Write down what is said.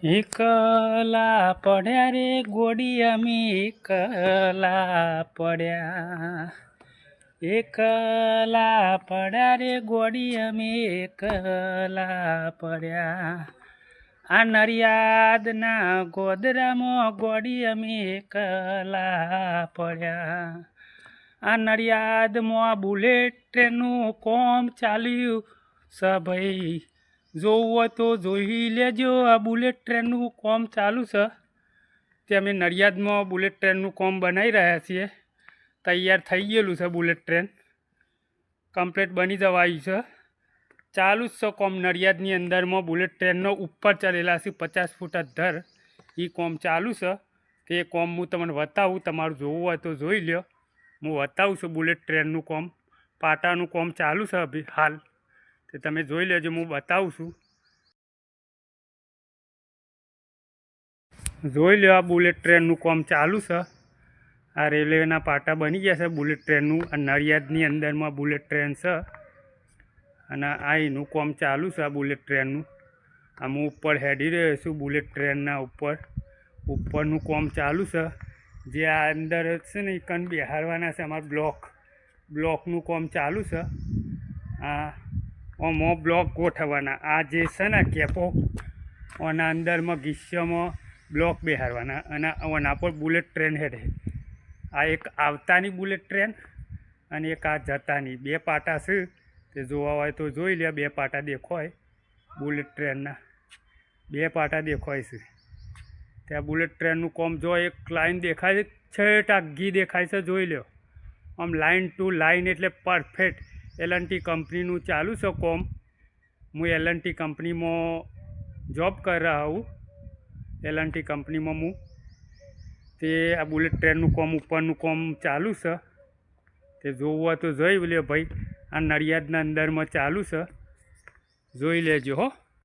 એકલા પડ્યા રે ગોડી અમે એકલા પડ્યા, એકલા પડ્યા રે ગોડી અમે એકલા પડ્યા, આ નડિયાદના ગોદરામાં ગોડી અમે એકલા પડ્યા, આ નડિયાદમાં બુલેટ ટ્રેનનું કોમ ચાલ્યું છે ભાઈ, જોવું હોય તો જોઈ લેજો. આ બુલેટ ટ્રેનનું કોમ ચાલુ છે તે અમે નડિયાદમાં બુલેટ ટ્રેનનું કોમ બનાવી રહ્યા છીએ. તૈયાર થઈ ગયેલું છે બુલેટ ટ્રેન, કમ્પ્લીટ બની જવા આવી છે. ચાલુ જ છે કોમ નડિયાદની અંદરમાં. બુલેટ ટ્રેનનો ઉપર ચડેલા છે 50 ફૂટ અધર. એ કોમ ચાલુ છે તે કોમ હું તમને બતાવું. તમારું જોવું હોય તો જોઈ લ્યો. હું બતાવું છું બુલેટ ટ્રેનનું કોમ. પાટાનું કોમ ચાલુ છે અભી હાલ, તે તમે જોઈ લેજો. હું બતાવું છું. જોઈ લો, આ બુલેટ ટ્રેનનું કોમ ચાલુ છે. આ રેલવેના પાટા બની ગયા છે બુલેટ ટ્રેનનું. આ નડિયાદની અંદરમાં બુલેટ ટ્રેન છે અને આ એનું કોમ ચાલુ છે. આ બુલેટ ટ્રેનનું આમ ઉપર હેડી રહ્યો છું. બુલેટ ટ્રેનના ઉપરનું કોમ ચાલુ છે. જે આ અંદર છે ને એ કન બેહારવાના છે અમારા બ્લોકનું કોમ ચાલુ છે. આમાં બ્લોક ગોઠવવાના. આ જે છે ને કેપો ઓના અંદરમાં ગિસ્સામાં બ્લોક બેહારવાના અને ઓના પર બુલેટ ટ્રેન હેડે. આ એક આવતાની બુલેટ ટ્રેન અને એક આ જતાની. બે પાટા છે તે જોવા હોય તો જોઈ લે. બે પાટા દેખાય બુલેટ ટ્રેનના, બે પાટા દેખાય છે. ત્યાં બુલેટ ટ્રેનનું કોમ જો એક લાઈન દેખાય છે, ટાગી દેખાય છે, જોઈ લો. આમ લાઈન ટુ લાઈન એટલે પરફેક્ટ. L&T કંપનીનું ચાલુ છે કોમ. હું L&T કંપનીમાં જોબ કરી રહ્યા હું. L&T કંપનીમાં હું તે આ બુલેટ ટ્રેનનું કોમ ઉપરનું કોમ ચાલુ છે. તે જોવું હોય તો જોઈ લે ભાઈ. આ નડિયાદના અંદરમાં ચાલુ છે, જોઈ લેજો હો.